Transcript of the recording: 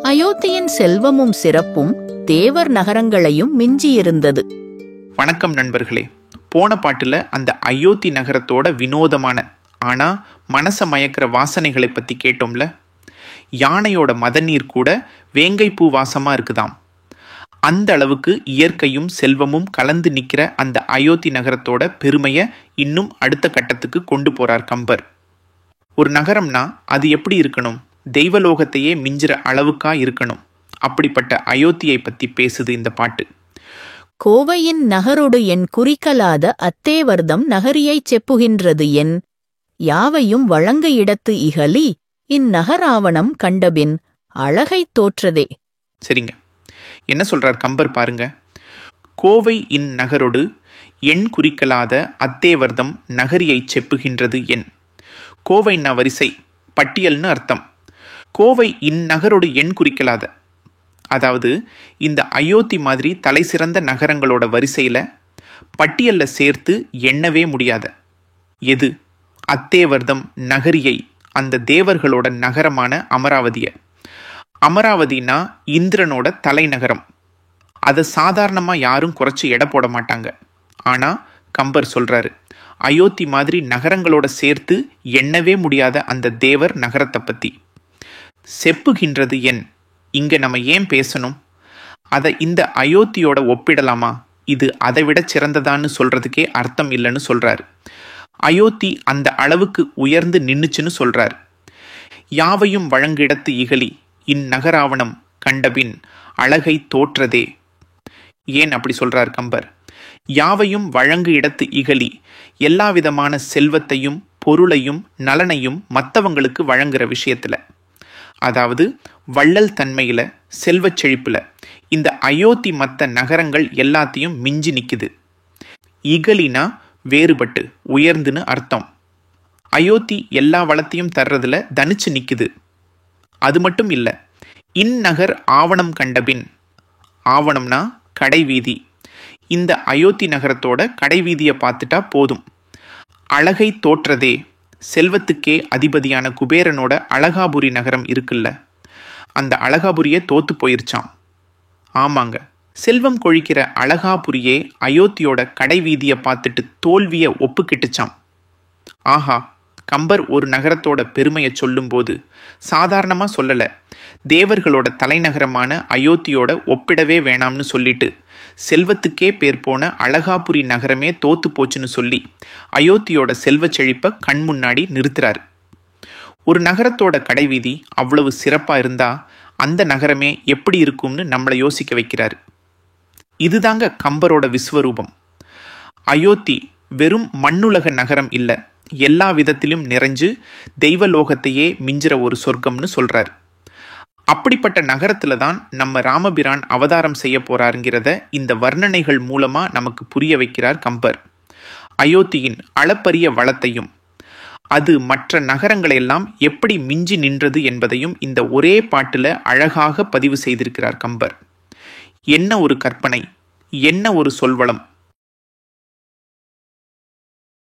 அயோத்தியின் செல்வமும் சிறப்பும் தேவர் நகரங்களையும் மிஞ்சியிருந்தது. வணக்கம் நண்பர்களே. போன பாட்டுல அந்த அயோத்தி நகரத்தோட வினோதமான ஆனா மனச மயக்கிற வாசனைகளை பத்தி கேட்டோம்ல. யானையோட மதநீர் கூட வேங்கைப்பூ வாசமா இருக்குதாம். அந்த அளவுக்கு இயற்கையும் செல்வமும் கலந்து நிற்கிற அந்த அயோத்தி நகரத்தோட பெருமையை இன்னும் அடுத்த கட்டத்துக்கு கொண்டு போறார் கம்பர். ஒரு நகரம்னா அது எப்படி இருக்கணும்? தெய்வலோகத்தையே மிஞ்சிற அளவுக்கா இருக்கணும். அப்படிப்பட்ட அயோத்தியை பத்தி பேசுது இந்த பாட்டு. கோவையின் நகரொடு என் குறிக்கலாத அத்தேவர்தம் நகரியைச் செப்புகின்றது என் யாவையும் வழங்க இடத்து இகலி இந்நகராவணம் கண்டபின் அழகைத் தோற்றதே. சரிங்க, என்ன சொல்றார் கம்பர் பாருங்க. கோவை இந்நகரொடு என் குறிக்கலாத அத்தேவர்தம் நகரியைச் செப்புகின்றது என். கோவைன்னா வரிசை, பட்டியல்னு அர்த்தம். கோவை இந்நகரொடு எண் குறிக்கலாத, அதாவது இந்த அயோத்தி மாதிரி தலை சிறந்த நகரங்களோட வரிசையில் பட்டியலில் சேர்த்து எண்ணவே முடியாத எது? அத்தேவர்தம் நகரியை, அந்த தேவர்களோட நகரமான அமராவதியை. அமராவதினா இந்திரனோட தலைநகரம். அதை சாதாரணமாக யாரும் குறைச்சி எடை போட மாட்டாங்க. ஆனால் கம்பர் சொல்கிறாரு, அயோத்தி மாதிரி நகரங்களோட சேர்த்து எண்ணவே முடியாத அந்த தேவர் நகரத்தை பற்றி. செப்புகின்றது என். இங்கே நம்ம ஏன் பேசணும்? அதை இந்த அயோத்தியோட ஒப்பிடலாமா? இது அதை விட சிறந்ததான்னு சொல்கிறதுக்கே அர்த்தம் இல்லைன்னு சொல்கிறார். அயோத்தி அந்த அளவுக்கு உயர்ந்து நின்னுச்சுன்னு சொல்கிறார். யாவையும் வழங்கிடத்து இகலி இந்நகராவணம் கண்டபின் அழகை தோற்றதே. ஏன் அப்படி சொல்கிறார் கம்பர்? யாவையும் வழங்கு இடத்து இகலி, எல்லா விதமான செல்வத்தையும் பொருளையும் நலனையும் மற்றவங்களுக்கு வழங்குற விஷயத்தில், அதாவது வள்ளல் தன்மையில், செல்வச் செழிப்பில் இந்த அயோத்தி மற்ற நகரங்கள் எல்லாத்தையும் மிஞ்சி நிற்குது. இகலினா வேறுபட்டு உயர்ந்துன்னு அர்த்தம். அயோத்தி எல்லா வளத்தையும் தர்றதுல தனிச்சு நிற்குது. அது மட்டும் இல்லை, இந்நகர் ஆவணம் கண்டபின். ஆவணம்னா கடைவீதி. இந்த அயோத்தி நகரத்தோட கடைவீதியை பார்த்துட்டா போதும். அழகை தோற்றதே. செல்வத்துக்கே அதிபதியான குபேரனோட அழகாபுரி நகரம் இருக்குல்ல, அந்த அழகாபுரியே தோத்து போயிருச்சாம். ஆமாங்க, செல்வம் கொழிக்கிற அழகாபுரியே அயோத்தியோட கடைவீதியை பார்த்துட்டு தோல்வியை ஒப்புக்கிட்டுச்சாம். ஆஹா, கம்பர் ஒரு நகரத்தோட பெருமையை சொல்லும்போது சாதாரணமாக சொல்லலை. தேவர்களோட தலைநகரமான அயோத்தியோட ஒப்பிடவே வேணாம்னு சொல்லிட்டு செல்வத்துக்கே பேர் போன அழகாபுரி நகரமே தோத்து போச்சுன்னு சொல்லி அயோத்தியோட செல்வச் செழிப்பை கண் முன்னாடி நிறுத்துறாரு. ஒரு நகரத்தோட கடைவீதி அவ்வளவு சிறப்பாக இருந்தா அந்த நகரமே எப்படி இருக்கும்னு நம்மளை யோசிக்க வைக்கிறாரு. இதுதாங்க கம்பரோட விஸ்வரூபம். அயோத்தி வெறும் மண்ணுலக நகரம் இல்லை, எல்லா விதத்திலும் நிறைஞ்சு தெய்வலோகத்தையே மிஞ்சிற ஒரு சொர்க்கம்னு சொல்றார். அப்படிப்பட்ட நகரத்துல தான் நம்ம ராமபிரான் அவதாரம் செய்ய போறாருங்கிறத இந்த வர்ணனைகள் மூலமா நமக்கு புரிய வைக்கிறார் கம்பர். அயோத்தியின் அளப்பரிய வளத்தையும் அது மற்ற நகரங்களெல்லாம் எப்படி மிஞ்சி நின்றது என்பதையும் இந்த ஒரே பாட்டுல அழகாக பதிவு செய்திருக்கிறார் கம்பர். என்ன ஒரு கற்பனை, என்ன ஒரு சொல்வளம்!